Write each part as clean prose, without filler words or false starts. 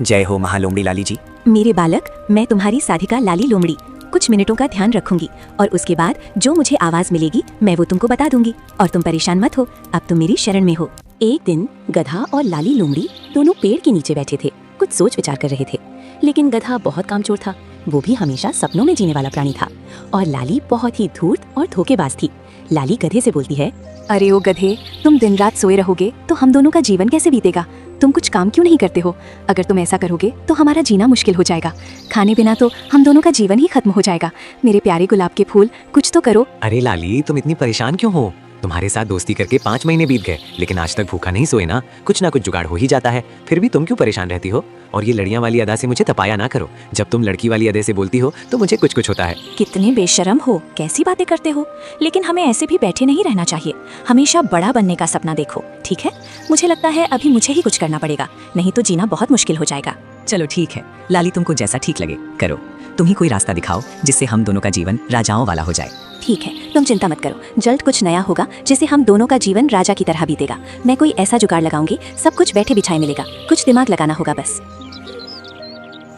जय हो महालोमड़ी लाली जी। मेरे बालक, मैं तुम्हारी साधिका लाली लोमड़ी कुछ मिनटों का ध्यान रखूंगी और उसके बाद जो मुझे आवाज मिलेगी मैं वो तुमको बता दूंगी। और तुम परेशान मत हो, अब तुम मेरी शरण में हो। एक दिन गधा और लाली लोमड़ी दोनों पेड़ के नीचे बैठे थे, कुछ सोच विचार कर रहे थे। लेकिन गधा बहुत कामचोर था, वो भी हमेशा सपनों में जीने वाला प्राणी था। और लाली बहुत ही धूर्त और धोखेबाज थी। लाली गधे से बोलती है, अरे ओ गधे, तुम दिन रात सोए रहोगे तो हम दोनों का जीवन कैसे बीतेगा? तुम कुछ काम क्यों नहीं करते हो? अगर तुम ऐसा करोगे तो हमारा जीना मुश्किल हो जाएगा। खाने बिना तो हम दोनों का जीवन ही खत्म हो जाएगा। मेरे प्यारे गुलाब के फूल, कुछ तो करो। अरे लाली, तुम इतनी परेशान क्यों हो? तुम्हारे साथ दोस्ती करके 5 महीने बीत गए, लेकिन आज तक भूखा नहीं सोए ना। कुछ ना कुछ जुगाड़ हो ही जाता है, फिर भी तुम क्यों परेशान रहती हो? और ये लड़ियां वाली अदा से मुझे तपाया ना करो। जब तुम लड़की वाली अदा से बोलती हो तो मुझे कुछ कुछ होता है। कितने बेशर्म हो, कैसी बातें करते हो? लेकिन हमें ऐसे भी बैठे नहीं रहना चाहिए, हमेशा बड़ा बनने का सपना देखो, ठीक है? मुझे लगता है अभी मुझे ही कुछ करना पड़ेगा, नहीं तो जीना बहुत मुश्किल हो जाएगा। चलो ठीक है लाली, तुमको जैसा ठीक लगे करो। तुम ही कोई रास्ता दिखाओ जिससे हम दोनों का जीवन राजाओं वाला हो जाए। ठीक है, तुम चिंता मत करो, जल्द कुछ नया होगा जिससे हम दोनों का जीवन राजा की तरह बीतेगा। मैं कोई ऐसा जुगाड़ लगाऊंगी, सब कुछ बैठे बिछाए मिलेगा। कुछ दिमाग लगाना होगा बस।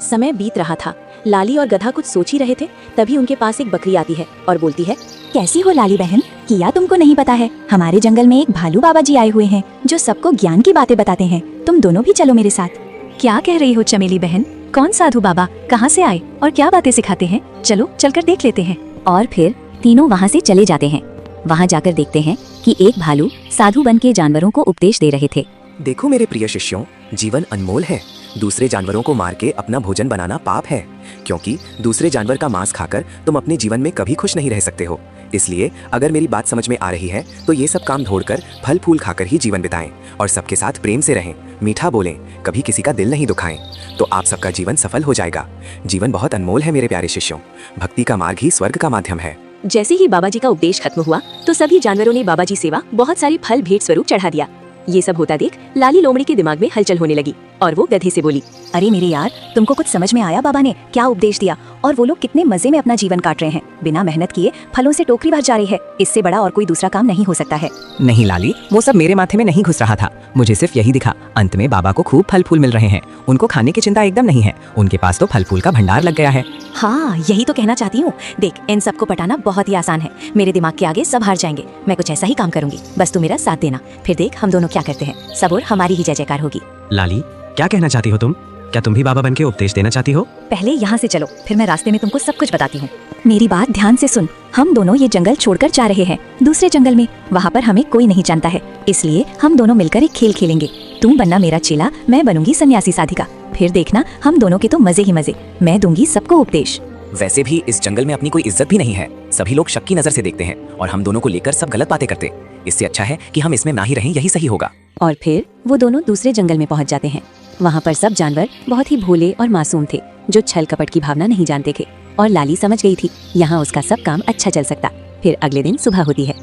समय बीत रहा था, लाली और गधा कुछ सोच ही रहे थे, तभी उनके पास एक बकरी आती है और बोलती है, कैसी हो लाली बहन? किया तुमको नहीं पता है, हमारे जंगल में एक भालू बाबा जी आए हुए हैं जो सबको ज्ञान की बातें बताते हैं। तुम दोनों भी चलो मेरे साथ। क्या कह रही हो चमेली बहन? कौन साधु बाबा, कहाँ से आए और क्या बातें सिखाते हैं? चलो चलकर देख लेते हैं। और फिर तीनों वहाँ से चले जाते हैं। वहाँ जाकर देखते हैं कि एक भालू साधु बन के जानवरों को उपदेश दे रहे थे। देखो मेरे प्रिय शिष्यों, जीवन अनमोल है। दूसरे जानवरों को मार के अपना भोजन बनाना पाप है, क्योंकि दूसरे जानवर का मांस खाकर तुम अपने जीवन में कभी खुश नहीं रह सकते हो। इसलिए अगर मेरी बात समझ में आ रही है तो ये सब काम छोड़कर फल फूल खाकर ही जीवन बिताएं और सबके साथ प्रेम से रहें, मीठा बोलें, कभी किसी का दिल नहीं दुखाएं, तो आप सबका जीवन सफल हो जाएगा। जीवन बहुत अनमोल है मेरे प्यारे शिष्यों, भक्ति का मार्ग ही स्वर्ग का माध्यम है। जैसे ही बाबा जी का उपदेश खत्म हुआ तो सभी जानवरों ने बाबा जी सेवा बहुत सारी फल भेंट स्वरूप चढ़ा दिया। ये सब होता देख लाली लोमड़ी के दिमाग में हलचल होने लगी और वो गधे से बोली, अरे मेरे यार, तुमको कुछ समझ में आया बाबा ने क्या उपदेश दिया? और वो लोग कितने मजे में अपना जीवन काट रहे हैं, बिना मेहनत किए फलों से टोकरी भर जा रही है। इससे बड़ा और कोई दूसरा काम नहीं हो सकता है। नहीं लाली, वो सब मेरे माथे में नहीं घुस रहा था, मुझे सिर्फ यही दिखा। अंत में बाबा को खूब फल फूल मिल रहे हैं, उनको खाने की चिंता एकदम नहीं है, उनके पास तो फल फूल का भंडार लग गया है। हाँ, यही तो कहना चाहती हूँ। देख, इन सबको पटाना बहुत ही आसान है, मेरे दिमाग के आगे सब हार जाएंगे। मैं कुछ ऐसा ही काम करूंगी, बस तू मेरा साथ देना, फिर देख हम दोनों क्या करते हैं। सब और हमारी ही जय जयकार होगी। लाली, क्या कहना चाहती हो तुम? क्या तुम भी बाबा बन के उपदेश देना चाहती हो? पहले यहाँ से चलो, फिर मैं रास्ते में तुमको सब कुछ बताती हूँ। मेरी बात ध्यान से सुन। हम दोनों ये जंगल छोड़कर जा रहे हैं दूसरे जंगल में। वहाँ पर हमें कोई नहीं जानता है, इसलिए हम दोनों मिलकर एक खेल खेलेंगे। तुम बनना मेरा चेला, मैं बनूंगी सन्यासी साधिका। फिर देखना हम दोनों के तो मजे ही मजे। मैं दूंगी सबको उपदेश। वैसे भी इस जंगल में अपनी कोई इज्जत भी नहीं है, सभी लोग शक की नजर से देखते हैं और हम दोनों को लेकर सब गलत बातें करते। इससे अच्छा है कि हम इसमें ना ही रहें, यही सही होगा। और फिर वो दोनों दूसरे जंगल में पहुंच जाते हैं। वहाँ पर सब जानवर बहुत ही भोले और मासूम थे, जो छल कपट की भावना नहीं जानते थे। और लाली समझ गई थी यहाँ उसका सब काम अच्छा चल सकता। फिर अगले दिन सुबह होती है।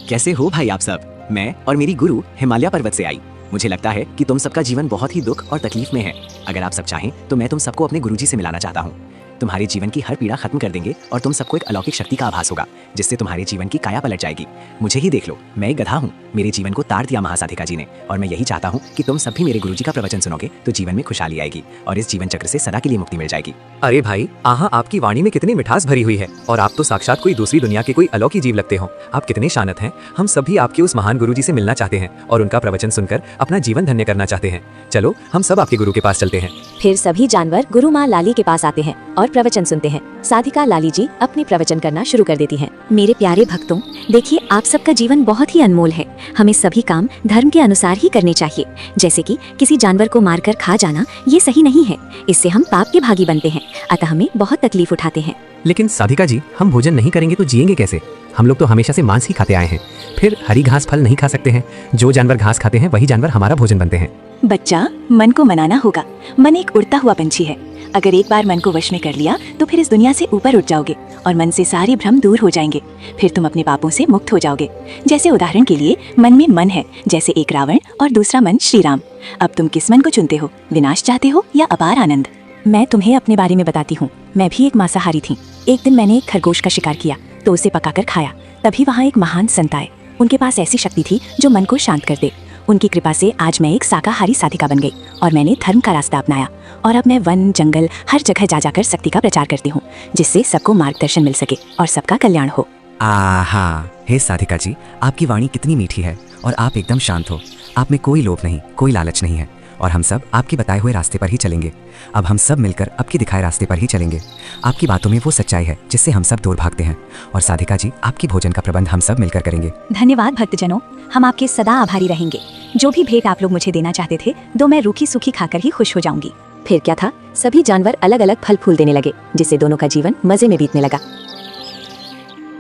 कैसे हो भाई आप सब? मैं और मेरी गुरु हिमालय पर्वत से आई। मुझे लगता है कि तुम सबका जीवन बहुत ही दुख और तकलीफ में है। अगर आप सब चाहें तो मैं तुम सबको अपने गुरुजी से मिलाना चाहता हूँ। तुम्हारे जीवन की हर पीड़ा खत्म कर देंगे और तुम सबको एक अलौकिक शक्ति का आभास होगा, जिससे तुम्हारे जीवन की काया पलट जाएगी। मुझे ही देख लो, मैं एक गधा हूँ, मेरे जीवन को ताड़ दिया महासाधिका जी ने, और मैं यही चाहता हूँ कि तुम सब भी मेरे गुरुजी का प्रवचन सुनोगे तो जीवन में खुशहाली आएगी और इस जीवन चक्र से सदा के लिए मुक्ति मिल जाएगी। अरे भाई, आहा, आपकी वाणी में कितनी मिठास भरी हुई है और आप तो साक्षात कोई दूसरी दुनिया के कोई अलौकिक जीव लगते हो। आप कितने शानत हैं। हम सभी आपके उस महान गुरुजी से मिलना चाहते हैं और उनका प्रवचन सुनकर अपना जीवन धन्य करना चाहते हैं। चलो हम सब आपके गुरु के पास चलते हैं। फिर सभी जानवर गुरु माँ लाली के पास आते हैं और प्रवचन सुनते हैं। साधिका लाली जी अपने प्रवचन करना शुरू कर देती हैं। मेरे प्यारे भक्तों, देखिए, आप सबका जीवन बहुत ही अनमोल है। हमें सभी काम धर्म के अनुसार ही करने चाहिए। जैसे कि किसी जानवर को मारकर खा जाना, ये सही नहीं है। इससे हम पाप के भागी बनते हैं, अतः हमें बहुत तकलीफ उठाते हैं। लेकिन साधिका जी, हम भोजन नहीं करेंगे तो जिएंगे कैसे? हम लोग तो हमेशा से मांस ही खाते आए हैं, फिर हरी घास फल नहीं खा सकते हैं। जो जानवर घास खाते हैं वही जानवर हमारा भोजन बनते हैं। बच्चा, मन को मनाना होगा। मन एक उड़ता हुआ पंछी है। अगर एक बार मन को वश में कर लिया तो फिर इस दुनिया से ऊपर उठ जाओगे और मन से सारे भ्रम दूर हो जाएंगे। फिर तुम अपने पापों से मुक्त हो जाओगे। जैसे उदाहरण के लिए, मन में मन है जैसे एक रावण और दूसरा मन श्री राम। अब तुम किस मन को चुनते हो? विनाश चाहते हो या अपार आनंद? मैं तुम्हें अपने बारे में बताती हूँ। मैं भी एक मांसाहारी थी। एक दिन मैंने एक खरगोश का शिकार किया तो उसे पकाकर खाया। तभी वहाँ एक महान संत आए। उनके पास ऐसी शक्ति थी जो मन को शांत कर दे। उनकी कृपा से आज मैं एक शाकाहारी साधिका बन गई और मैंने धर्म का रास्ता अपनाया। और अब मैं वन जंगल हर जगह जा जाकर शक्ति का प्रचार करती हूँ, जिससे सबको मार्गदर्शन मिल सके और सबका कल्याण हो। आहा, हे साधिका जी, आपकी वाणी कितनी मीठी है और आप एकदम शांत हो। आप में कोई लोभ नहीं, कोई लालच नहीं है और हम सब आपके बताए हुए रास्ते पर ही चलेंगे। अब हम सब मिलकर आपके दिखाए रास्ते पर ही चलेंगे। आपकी बातों में वो सच्चाई है जिससे हम सब दूर भागते हैं। और साधिका जी, आपकी भोजन का प्रबंध हम सब मिलकर करेंगे। धन्यवाद भक्तजनों, हम आपके सदा आभारी रहेंगे। जो भी भेंट आप लोग मुझे देना चाहते थे, दो मैं रूखी सूखी खाकर ही खुश हो जाऊंगी। फिर क्या था, सभी जानवर अलग अलग फल फूल देने लगे, जिससे दोनों का जीवन मजे में बीतने लगा।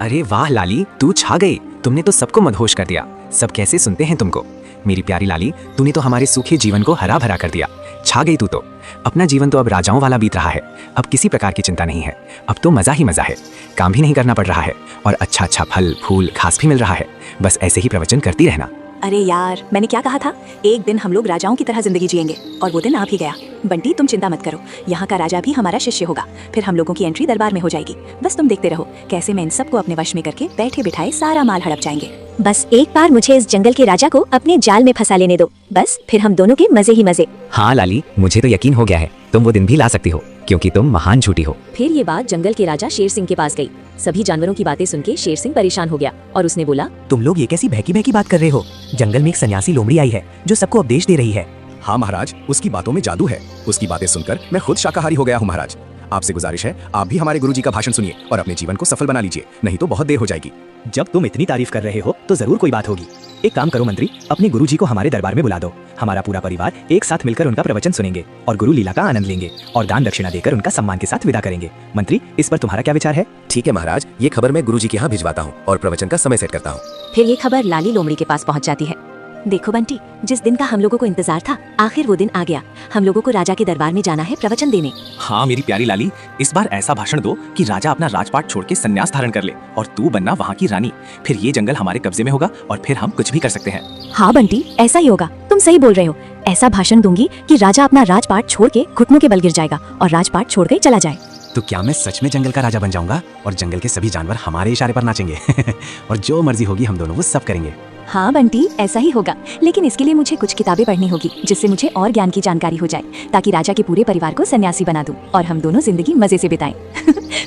अरे वाह लाली, तू छा गई। तुमने तो सबको मदहोश कर दिया। सब कैसे सुनते हैं तुमको। मेरी प्यारी लाली, तूने तो हमारे सूखे जीवन को हरा भरा कर दिया। छा गई तू तो। अपना जीवन तो अब राजाओं वाला बीत रहा है। अब किसी प्रकार की चिंता नहीं है। अब तो मजा ही मजा है। काम भी नहीं करना पड़ रहा है और अच्छा अच्छा फल फूल घास भी मिल रहा है। बस ऐसे ही प्रवचन करती रहना। अरे यार, मैंने क्या कहा था, एक दिन हम लोग राजाओं की तरह जिंदगी जिएंगे और वो दिन आ भी गया। बंटी, तुम चिंता मत करो, यहाँ का राजा भी हमारा शिष्य होगा। फिर हम लोगों की एंट्री दरबार में हो जाएगी। बस तुम देखते रहो कैसे मैं इन सबको अपने वश में करके बैठे बिठाए सारा माल हड़प जाएंगे। बस एक बार मुझे इस जंगल के राजा को अपने जाल में फंसा लेने दो, बस फिर हम दोनों के मजे ही मजे। हाँ लाली, मुझे तो यकीन हो गया है, तुम वो दिन भी ला सकती हो, क्योंकि तुम महान झूठी हो। फिर ये बात जंगल के राजा शेर सिंह के पास गई। सभी जानवरों की बातें सुन के शेर सिंह परेशान हो गया और उसने बोला, तुम लोग ये कैसी बहकी बहकी बात कर रहे हो। जंगल में एक सन्यासी लोमड़ी आई है जो सबको उपदेश दे रही है। हाँ महाराज, उसकी बातों में जादू है। उसकी बातें सुनकर मैं खुद शाकाहारी हो गया हूँ महाराज। आपसे गुजारिश है, आप भी हमारे गुरुजी का भाषण सुनिए और अपने जीवन को सफल बना लीजिए, नहीं तो बहुत देर हो जाएगी। जब तुम इतनी तारीफ कर रहे हो तो जरूर कोई बात होगी। एक काम करो मंत्री, अपने गुरुजी को हमारे दरबार में बुला दो। हमारा पूरा परिवार एक साथ मिलकर उनका प्रवचन सुनेंगे और गुरु लीला का आनंद लेंगे और दान दक्षिणा देकर उनका सम्मान के साथ विदा करेंगे। मंत्री, इस पर तुम्हारा क्या विचार है? ठीक है महाराज, ये खबर मैं गुरुजी के यहाँ भिजवाता हूँ और प्रवचन का समय सेट करता हूँ। फिर ये खबर लाली लोमड़ी के पास पहुंच जाती है। देखो बंटी, जिस दिन का हम लोगों को इंतजार था, आखिर वो दिन आ गया। हम लोगों को राजा के दरबार में जाना है प्रवचन देने। हाँ मेरी प्यारी लाली, इस बार ऐसा भाषण दो कि राजा अपना राजपाट छोड़ के संन्यास धारण कर ले और तू बनना वहाँ की रानी। फिर ये जंगल हमारे कब्जे में होगा और फिर हम कुछ भी कर सकते हैं। हाँ बंटी, ऐसा ही होगा, तुम सही बोल रहे हो। ऐसा भाषण दूंगी कि राजा अपना राजपाट छोड़ के घुटनों के बल गिर जाएगा और राजपाट छोड़ के चला जाए। तो क्या मैं सच में जंगल का राजा बन जाऊंगा और जंगल के सभी जानवर हमारे इशारे पर नाचेंगे और जो मर्जी होगी हम दोनों वो सब करेंगे। हाँ बंटी, ऐसा ही होगा, लेकिन इसके लिए मुझे कुछ किताबें पढ़नी होगी, जिससे मुझे और ज्ञान की जानकारी हो जाए, ताकि राजा के पूरे परिवार को सन्यासी बना दूं और हम दोनों जिंदगी मजे से बिताएं।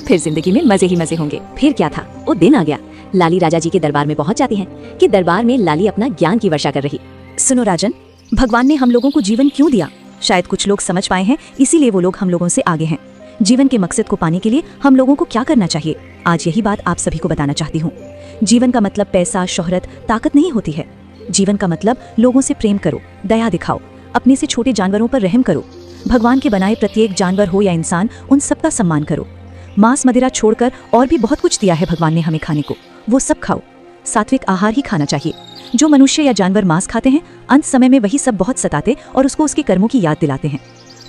फिर जिंदगी में मजे ही मजे होंगे। फिर क्या था, वो दिन आ गया। लाली राजा जी के दरबार में पहुंच जाती है कि दरबार में लाली अपना ज्ञान की वर्षा कर रही। सुनो राजन, भगवान ने हम लोगों को जीवन क्यों दिया? शायद कुछ लोग समझ पाए हैं, इसीलिए वो लोग हम लोगों से आगे हैं। जीवन के मकसद को पाने के लिए हम लोगों को क्या करना चाहिए, आज यही बात आप सभी को बताना चाहती हूँ। जीवन का मतलब पैसा, शोहरत, ताकत नहीं होती है। जीवन का मतलब लोगों से प्रेम करो, दया दिखाओ, अपने से छोटे जानवरों पर रहम करो, भगवान के बनाए प्रत्येक जानवर हो या इंसान, उन सबका सम्मान करो। मांस मदिरा छोड़कर और भी बहुत कुछ दिया है भगवान ने हमें खाने को, वो सब खाओ। सात्विक आहार ही खाना चाहिए। जो मनुष्य या जानवर मांस खाते हैं, अंत समय में वही सब बहुत सताते और उसको उसके कर्मों की याद दिलाते हैं।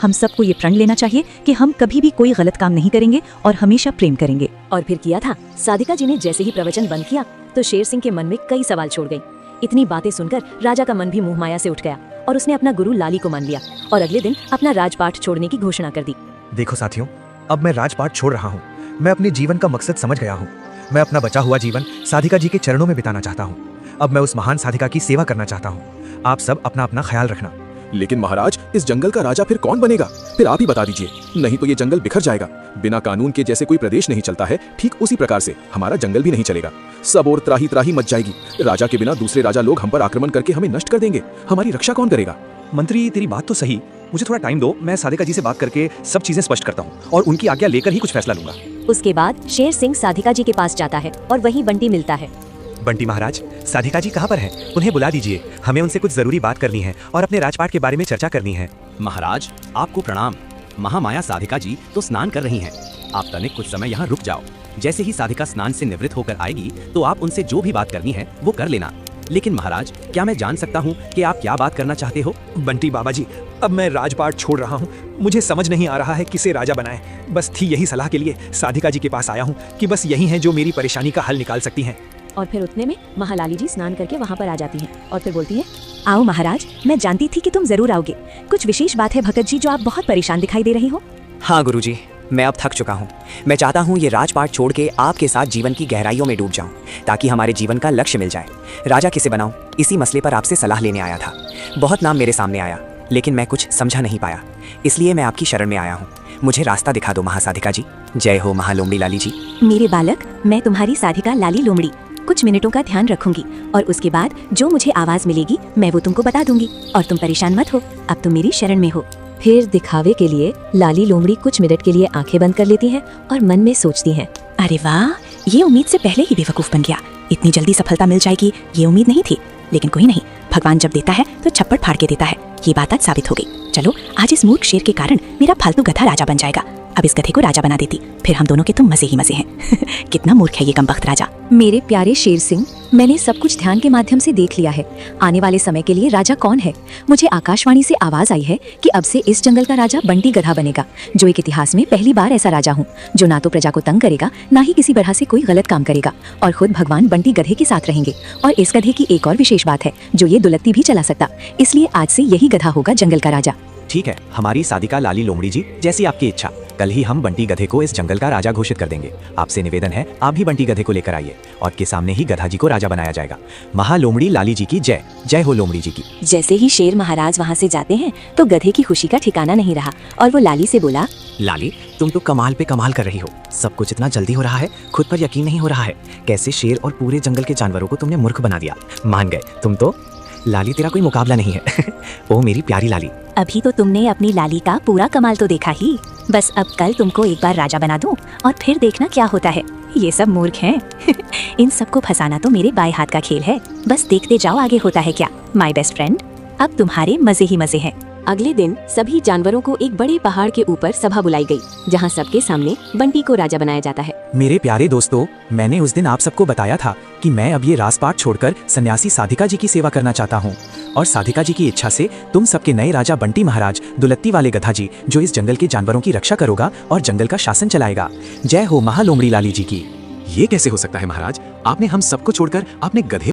हम सबको ये प्रण लेना चाहिए कि हम कभी भी कोई गलत काम नहीं करेंगे और हमेशा प्रेम करेंगे। और फिर किया था। साधिका जी ने जैसे ही प्रवचन बंद किया तो शेर सिंह के मन में कई सवाल छोड़ गई। इतनी बातें सुनकर राजा का मन भी मुंह माया से उठ गया और उसने अपना गुरु लाली को मान लिया और अगले दिन अपना राजपाट छोड़ने की घोषणा कर दी। देखो साथियों, अब मैं राजपाट छोड़ रहा हूँ। मैं अपने जीवन का मकसद समझ गया हूँ। मैं अपना बचा हुआ जीवन साधिका जी के चरणों में बिताना चाहता हूँ। अब मैं उस महान साधिका की सेवा करना चाहता हूँ। आप सब अपना अपना ख्याल रखना। लेकिन महाराज, इस जंगल का राजा फिर कौन बनेगा? फिर आप ही बता दीजिए, नहीं तो ये जंगल बिखर जाएगा। बिना कानून के जैसे कोई प्रदेश नहीं चलता है, ठीक उसी प्रकार से हमारा जंगल भी नहीं चलेगा। सब और त्राही त्राही मच जाएगी। राजा के बिना दूसरे राजा लोग हम पर आक्रमण करके हमें नष्ट कर देंगे। हमारी रक्षा कौन करेगा? मंत्री, तेरी बात तो सही, मुझे थोड़ा टाइम दो। मैं साधिका जी से बात करके सब चीजें स्पष्ट करता हूँ और उनकी आज्ञा लेकर ही कुछ फैसला लूंगा। उसके बाद शेर सिंह साधिका जी के पास जाता है और वहीं बंटी मिलता है। बंटी महाराज, साधिका जी कहाँ पर हैं? उन्हें बुला दीजिए, हमें उनसे कुछ जरूरी बात करनी है और अपने राजपाट के बारे में चर्चा करनी है। महाराज, आपको प्रणाम। महामाया साधिका जी तो स्नान कर रही हैं। आप तनिक कुछ समय यहाँ रुक जाओ। जैसे ही साधिका स्नान से निवृत्त होकर आएगी तो आप उनसे जो भी बात करनी है वो कर लेना। लेकिन महाराज, क्या मैं जान सकता हूँ कि आप क्या बात करना चाहते हो? बंटी बाबा जी, अब मैं राजपाट छोड़ रहा हूँ। मुझे समझ नहीं आ रहा है किसे राजा बनाए। बस थी यही सलाह के लिए साधिका जी के पास आया हूँ कि बस यही है जो मेरी परेशानी का हल निकाल सकती हैं। और फिर उतने में महालाली जी स्नान करके वहाँ पर आ जाती हैं और फिर बोलती हैं, आओ महाराज, मैं जानती थी कि तुम जरूर आओगे। कुछ विशेष बात है भगत जी जो आप बहुत परेशान दिखाई दे रही हो? हाँ गुरुजी, मैं अब थक चुका हूँ। मैं चाहता हूँ ये राजपाट छोड़ के आपके साथ जीवन की गहराइयों में डूब जाऊँ, ताकि हमारे जीवन का लक्ष्य मिल जाए। राजा किसे बनाऊँ, इसी मसले पर आपसे सलाह लेने आया था। बहुत नाम मेरे सामने आया, लेकिन मैं कुछ समझा नहीं पाया, इसलिए मैं आपकी शरण में आया हूँ। मुझे रास्ता दिखा दो महासाधिका जी। जय हो महालोमड़ी लाली जी। मेरे बालक, मैं तुम्हारी साधिका लाली लोमड़ी कुछ मिनटों का ध्यान रखूंगी और उसके बाद जो मुझे आवाज मिलेगी मैं वो तुमको बता दूंगी। और तुम परेशान मत हो, अब तुम मेरी शरण में हो। फिर दिखावे के लिए लाली लोमड़ी कुछ मिनट के लिए आंखें बंद कर लेती हैं और मन में सोचती हैं। अरे वाह, ये उम्मीद से पहले ही बेवकूफ बन गया। इतनी जल्दी सफलता मिल जाएगी ये उम्मीद नहीं थी, लेकिन कोई नहीं, भगवान जब देता है तो छप्पड़ फाड़ के देता है। ये बात आज साबित हो गई। चलो, आज इस मूर्ख शेर के कारण मेरा फालतू गधा राजा बन जाएगा। अब इस गधे को राजा बना देती, फिर हम दोनों के तो मजे ही मजे हैं। कितना मूर्ख है ये कमबख्त राजा। मेरे प्यारे शेर सिंह, मैंने सब कुछ ध्यान के माध्यम से देख लिया है। आने वाले समय के लिए राजा कौन है? मुझे आकाशवाणी से आवाज आई है कि अब से इस जंगल का राजा बंटी गधा बनेगा, जो एक इतिहास में पहली बार ऐसा राजा हूँ जो ना तो प्रजा को तंग करेगा, ना ही किसी तरह से कोई गलत काम करेगा, और खुद भगवान बंटी गधे के साथ रहेंगे। और इस गधे की एक और विशेष बात है, जो ये दुलत्ती भी चला सकता, इसलिए आज से यही गधा होगा जंगल का राजा। ठीक है हमारी साधिका लाली लोमड़ी जी, जैसी आपकी इच्छा। कल ही हम बंटी गधे को इस जंगल का राजा घोषित कर देंगे। आपसे निवेदन है, आप भी बंटी गधे को लेकर आइए और के सामने ही गधा जी को राजा बनाया जाएगा। महालोमड़ी लाली जी की जय। जय हो लोमड़ी जी की। जैसे ही शेर महाराज वहाँ से जाते हैं तो गधे की खुशी का ठिकाना नहीं रहा और वो लाली से बोला, लाली, तुम तो कमाल पे कमाल कर रही हो। सब कुछ इतना जल्दी हो रहा है, खुद पर यकीन नहीं हो रहा है। कैसे शेर और पूरे जंगल के जानवरों को तुमने मूर्ख बना दिया। मान गए तुम तो। लाली, तेरा कोई मुकाबला नहीं है। ओ मेरी प्यारी लाली। अभी तो तुमने अपनी लाली का पूरा कमाल तो देखा ही, बस अब कल तुमको एक बार राजा बना दूं और फिर देखना क्या होता है। ये सब मूर्ख हैं। इन सबको फंसाना तो मेरे बाएं हाथ का खेल है, बस देखते जाओ आगे होता है क्या। माय बेस्ट फ्रेंड, अब तुम्हारे मजे ही मजे हैं। अगले दिन सभी जानवरों को एक बड़े पहाड़ के ऊपर सभा बुलाई गई, जहां सबके सामने बंटी को राजा बनाया जाता है। मेरे प्यारे दोस्तों, मैंने उस दिन आप सबको बताया था कि मैं अब ये राजपाट छोड़कर सन्यासी साधिका जी की सेवा करना चाहता हूँ, और साधिका जी की इच्छा से तुम सबके नए राजा बंटी महाराज दुलत्ती वाले गधा जी, जो इस जंगल के जानवरों की रक्षा करोगा और जंगल का शासन चलाएगा। जय हो महालोमड़ी लाली जी की। ये कैसे हो सकता है महाराज? आपने हम सबको छोड़कर अपने गधे